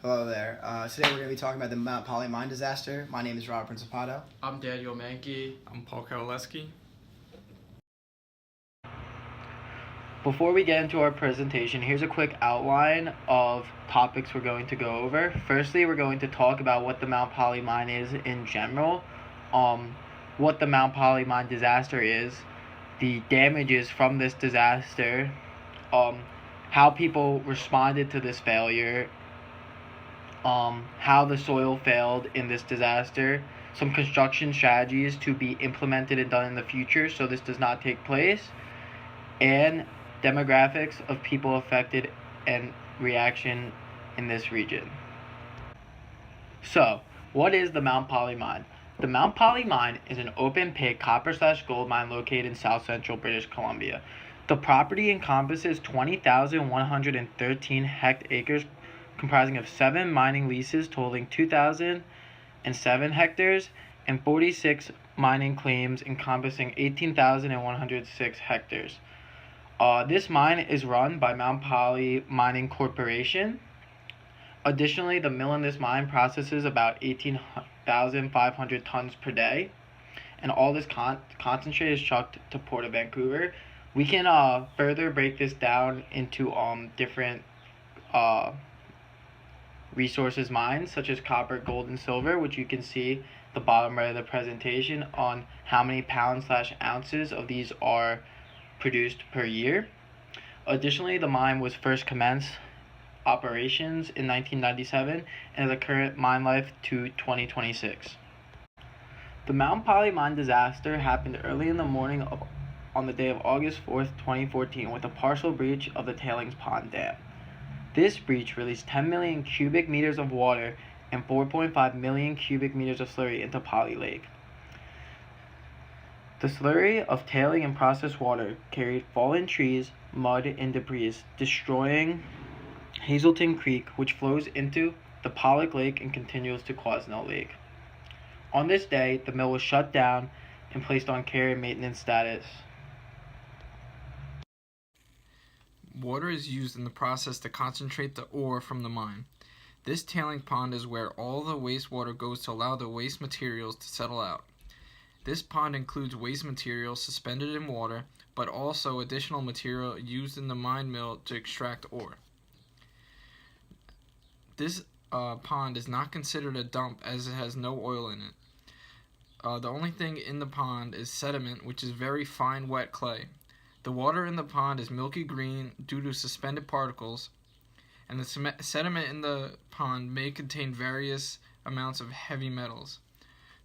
Hello there. Today we're going to be talking about the Mount Polley Mine disaster. My name is Rob Principato. I'm Daniel Mankey. I'm Paul Kowaleski. Before we get into our presentation, here's a quick outline of topics we're going to go over. Firstly, we're going to talk about what the Mount Polley Mine is in general, what the Mount Polley Mine disaster is, the damages from this disaster, how people responded to this failure, how the soil failed in this disaster, some construction strategies to be implemented and done in the future so this does not take place, and demographics of people affected and reaction in this region. So, what is the Mount Polley Mine? The Mount Polley Mine is an open pit copper/gold mine located in south central British Columbia. The property encompasses 20,113 hectares comprising of 7 mining leases totaling 2,007 hectares and 46 mining claims encompassing 18,106 hectares. This mine is run by Mount Polley Mining Corporation. Additionally, the mill in this mine processes about 18,500 tons per day, and all this concentrate is trucked to Port of Vancouver. We can further break this down into different resources mines such as copper, gold, and silver, which you can see the bottom right of the presentation on how many pounds/ounces of these are produced per year. Additionally, the mine was first commenced operations in 1997 and has a current mine life to 2026. The Mount Polley Mine disaster happened early in the morning on the day of August 4th, 2014 with a partial breach of the tailings pond dam. This breach released 10 million cubic meters of water and 4.5 million cubic meters of slurry into Polley Lake. The slurry of tailing and processed water carried fallen trees, mud, and debris, destroying Hazelton Creek, which flows into the Pollock Lake and continues to Quasnell Lake. On this day, the mill was shut down and placed on care and maintenance status. Water is used in the process to concentrate the ore from the mine. This tailing pond is where all the wastewater goes to allow the waste materials to settle out. This pond includes waste material suspended in water, but also additional material used in the mine mill to extract ore. This pond is not considered a dump as it has no oil in it. The only thing in the pond is sediment, which is very fine wet clay. The water in the pond is milky green due to suspended particles, and the sediment in the pond may contain various amounts of heavy metals.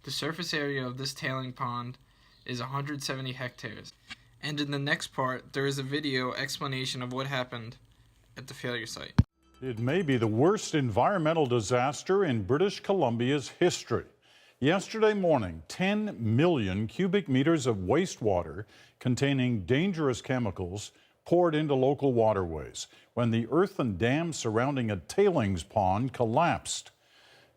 The surface area of this tailing pond is 170 hectares. And in the next part, there is a video explanation of what happened at the failure site. It may be the worst environmental disaster in British Columbia's history. Yesterday morning, 10 million cubic meters of wastewater containing dangerous chemicals poured into local waterways when the earthen dam surrounding a tailings pond collapsed.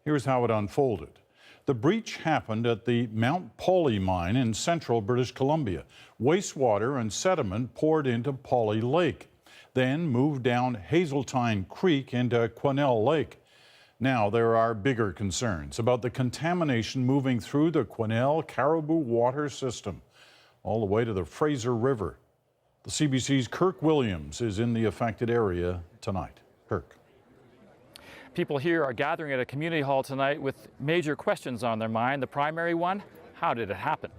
Here's how it unfolded. The breach happened at the Mount Polley Mine in central British Columbia. Wastewater and sediment poured into Polley Lake, then moved down Hazeltine Creek into Quesnel Lake. Now there are bigger concerns about the contamination moving through the Quesnel Caribou water system all the way to the Fraser River. The CBC's Kirk Williams is in the affected area tonight. Kirk. People here are gathering at a community hall tonight with major questions on their mind. The primary one, how did it happen?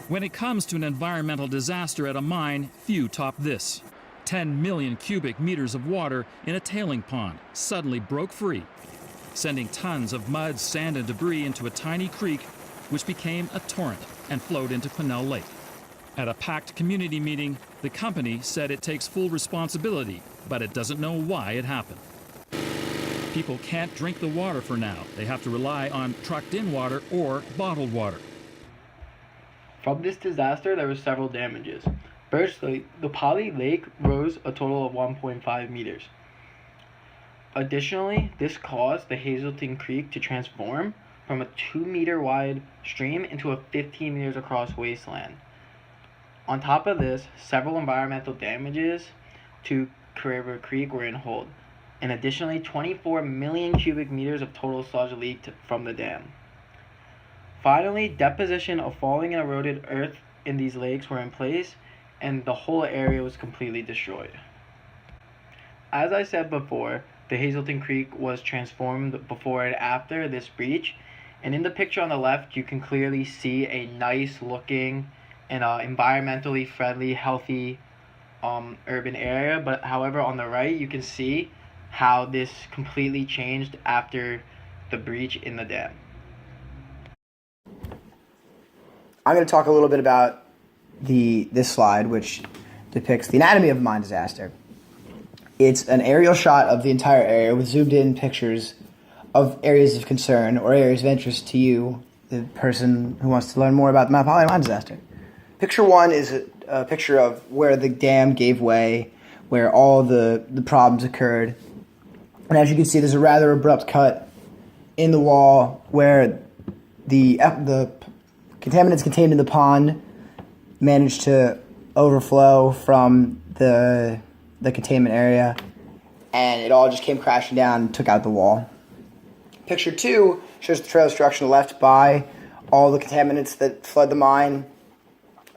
When it comes to an environmental disaster at a mine, few top this. 10 million cubic meters of water in a tailing pond suddenly broke free, sending tons of mud, sand, and debris into a tiny creek, which became a torrent and flowed into Quesnel Lake. At a packed community meeting, the company said it takes full responsibility, but it doesn't know why it happened. People can't drink the water for now. They have to rely on trucked-in water or bottled water. From this disaster, there were several damages. Firstly, the Polley Lake rose a total of 1.5 meters. Additionally, this caused the Hazelton Creek to transform from a 2-meter wide stream into a 15 meters across wasteland. On top of this, several environmental damages to Caribou Creek were in hold. and additionally 24 million cubic meters of total sludge leaked from the dam. Finally, deposition of falling and eroded earth in these lakes were in place, and the whole area was completely destroyed. As I said before, the Hazelton Creek was transformed before and after this breach, and in the picture on the left you can clearly see a nice looking and environmentally friendly, healthy urban area, but however on the right you can see how this completely changed after the breach in the dam. I'm going to talk a little bit about this slide, which depicts the anatomy of a mine disaster. It's an aerial shot of the entire area with zoomed in pictures of areas of concern or areas of interest to you, the person who wants to learn more about the Mount Polley Mine disaster. Picture one is a picture of where the dam gave way, where all the problems occurred. And as you can see, there's a rather abrupt cut in the wall where the contaminants contained in the pond managed to overflow from the containment area, and it all just came crashing down and took out the wall. Picture two shows the trail destruction left by all the contaminants that flood the mine.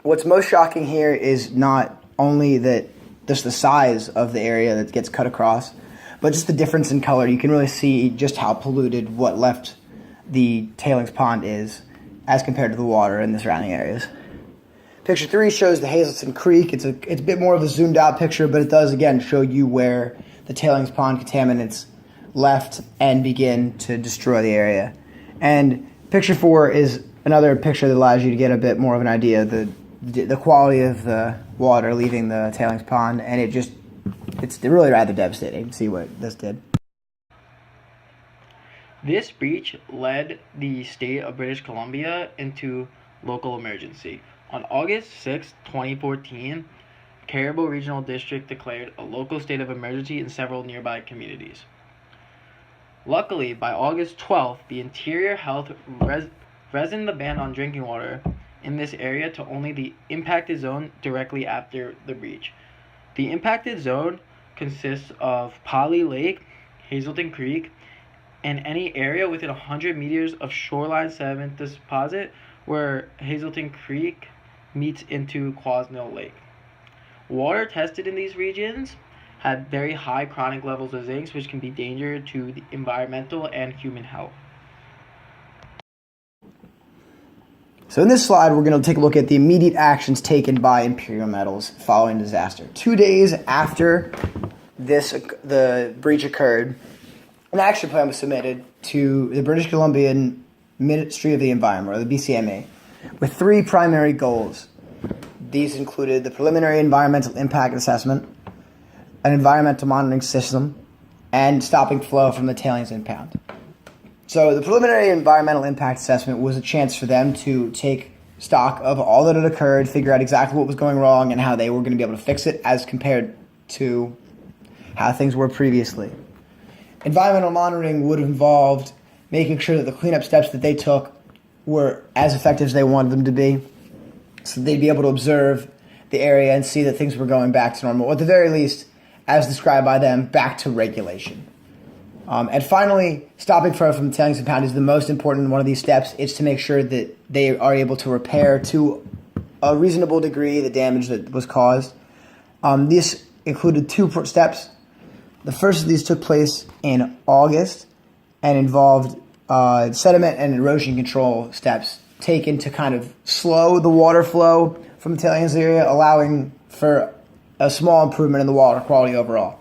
What's most shocking here is not only that just the size of the area that gets cut across, but just the difference in color. You can really see just how polluted what left the tailings pond is as compared to the water in the surrounding areas. Picture three shows the Hazelton Creek. It's a bit more of a zoomed out picture, but it does again show you where the tailings pond contaminants left and begin to destroy the area. And picture four is another picture that allows you to get a bit more of an idea of the quality of the water leaving the tailings pond, and it's really rather devastating to see what this did. This breach led the state of British Columbia into local emergency. On August 6, 2014, Caribou Regional District declared a local state of emergency in several nearby communities. Luckily, by August 12th, the Interior Health resined the ban on drinking water in this area to only the impacted zone directly after the breach. The impacted zone consists of Polley Lake, Hazelton Creek, and any area within 100 meters of shoreline sediment deposit where Hazelton Creek meets into Quasnell Lake. Water tested in these regions had very high chronic levels of zinc, which can be dangerous to the environmental and human health. So in this slide, we're going to take a look at the immediate actions taken by Imperial Metals following the disaster. 2 days after the breach occurred, an action plan was submitted to the British Columbian Ministry of the Environment, or the BCMA, with three primary goals. These included the preliminary environmental impact assessment, an environmental monitoring system, and stopping flow from the tailings impound. So the preliminary environmental impact assessment was a chance for them to take stock of all that had occurred, figure out exactly what was going wrong and how they were going to be able to fix it as compared to how things were previously. Environmental monitoring would have involved making sure that the cleanup steps that they took were as effective as they wanted them to be, so they'd be able to observe the area and see that things were going back to normal, or at the very least, as described by them, back to regulation. And finally, stopping flow from the tailings impound is the most important one of these steps. It's to make sure that they are able to repair to a reasonable degree the damage that was caused. This included two steps. The first of these took place in August and involved sediment and erosion control steps taken to kind of slow the water flow from the tailings area, allowing for a small improvement in the water quality overall.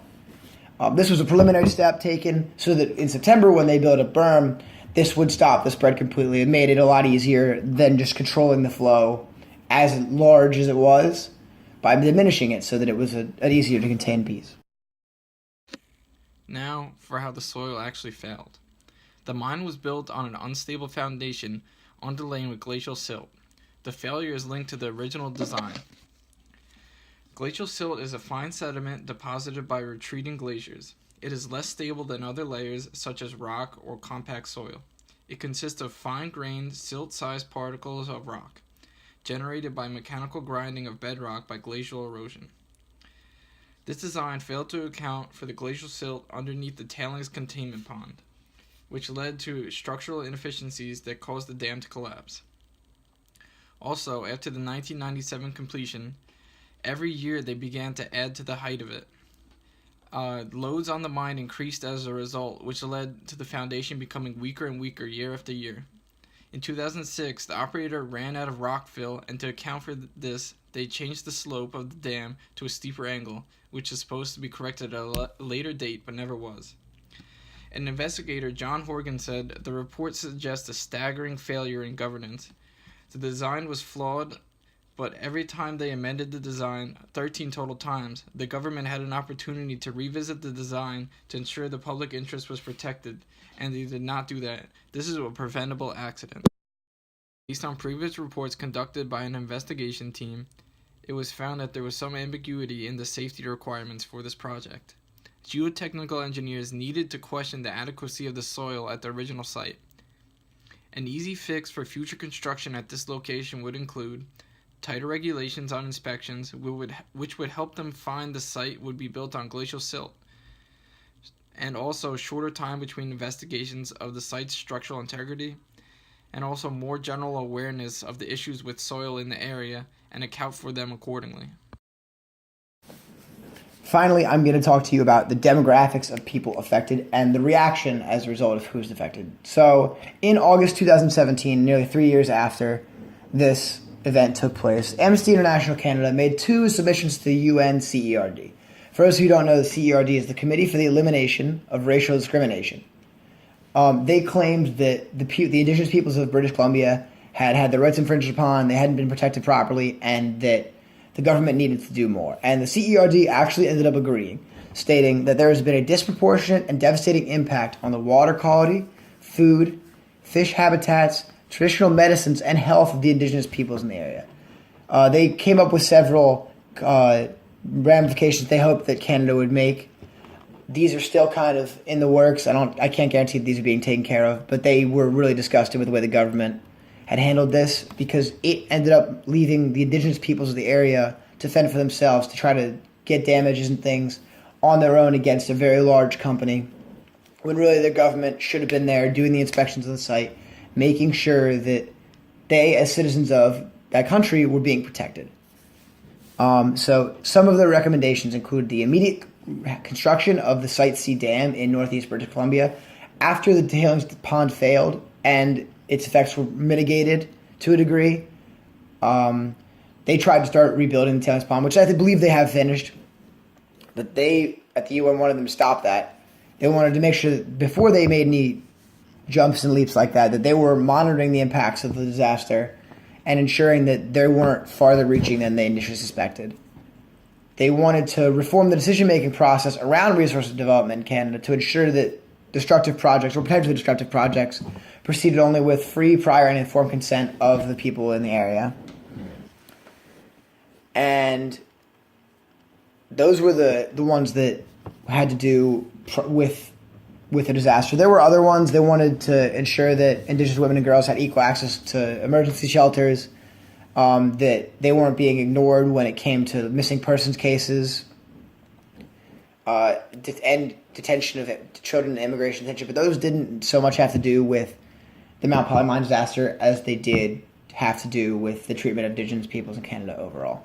This was a preliminary step taken so that in September, when they built a berm, this would stop the spread completely. It made it a lot easier than just controlling the flow as large as it was by diminishing it so that it was an easier to contain piece. Now for how the soil actually failed. The mine was built on an unstable foundation underlain with glacial silt. The failure is linked to the original design. Glacial silt is a fine sediment deposited by retreating glaciers. It is less stable than other layers such as rock or compact soil. It consists of fine-grained, silt-sized particles of rock, generated by mechanical grinding of bedrock by glacial erosion. This design failed to account for the glacial silt underneath the tailings containment pond, which led to structural inefficiencies that caused the dam to collapse. Also, after the 1997 completion, every year they began to add to the height of it. Loads on the mine increased as a result, which led to the foundation becoming weaker and weaker year after year. In 2006, the operator ran out of rock fill, and to account for this, they changed the slope of the dam to a steeper angle, which is supposed to be corrected at a later date but never was. An investigator, John Horgan, said the report suggests a staggering failure in governance. The design was flawed, but every time they amended the design, 13 total times, the government had an opportunity to revisit the design to ensure the public interest was protected, and they did not do that. This is a preventable accident. Based on previous reports conducted by an investigation team, it was found that there was some ambiguity in the safety requirements for this project. Geotechnical engineers needed to question the adequacy of the soil at the original site. An easy fix for future construction at this location would include tighter regulations on inspections, which would help them find the site would be built on glacial silt, and also shorter time between investigations of the site's structural integrity, and also more general awareness of the issues with soil in the area and account for them accordingly. Finally, I'm going to talk to you about the demographics of people affected and the reaction as a result of who's affected. So, in August 2017, nearly 3 years after this event took place, Amnesty International Canada made 2 submissions to the UN CERD. For those who don't know, the CERD is the Committee for the Elimination of Racial Discrimination. They claimed that the Indigenous peoples of British Columbia had their rights infringed upon, they hadn't been protected properly, and that the government needed to do more. And the CERD actually ended up agreeing, stating that there has been a disproportionate and devastating impact on the water quality, food, fish habitats, traditional medicines, and health of the Indigenous peoples in the area. They came up with several ramifications they hoped that Canada would make. These are still kind of in the works. I can't guarantee that these are being taken care of, but they were really disgusted with the way the government had handled this because it ended up leaving the Indigenous peoples of the area to fend for themselves, to try to get damages and things on their own against a very large company, when really the government should have been there doing the inspections of the site, making sure that they, as citizens of that country, were being protected. So some of the recommendations include the immediate construction of the Site C Dam in northeast British Columbia after the tailings pond failed and its effects were mitigated to a degree. They tried to start rebuilding the tailings pond, which I believe they have finished, but they, at the UN, wanted them to stop that. They wanted to make sure that before they made any jumps and leaps like that, that they were monitoring the impacts of the disaster and ensuring that they weren't farther reaching than they initially suspected. They wanted to reform the decision-making process around resource development in Canada to ensure that destructive projects, or potentially destructive projects, proceeded only with free, prior, and informed consent of the people in the area. And those were the ones that had to do with the disaster. There were other ones. They wanted to ensure that Indigenous women and girls had equal access to emergency shelters, that they weren't being ignored when it came to missing persons cases, and detention of children and immigration detention. But those didn't so much have to do with the Mount Polley Mine disaster as they did have to do with the treatment of Indigenous peoples in Canada overall.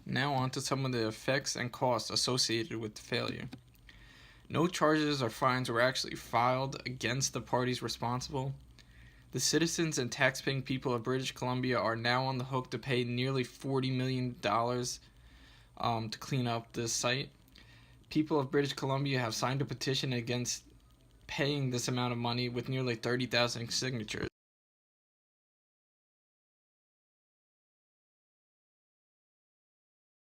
Now on to some of the effects and costs associated with the failure. No charges or fines were actually filed against the parties responsible. The citizens and taxpaying people of British Columbia are now on the hook to pay nearly $40 million to clean up this site. People of British Columbia have signed a petition against paying this amount of money with nearly 30,000 signatures.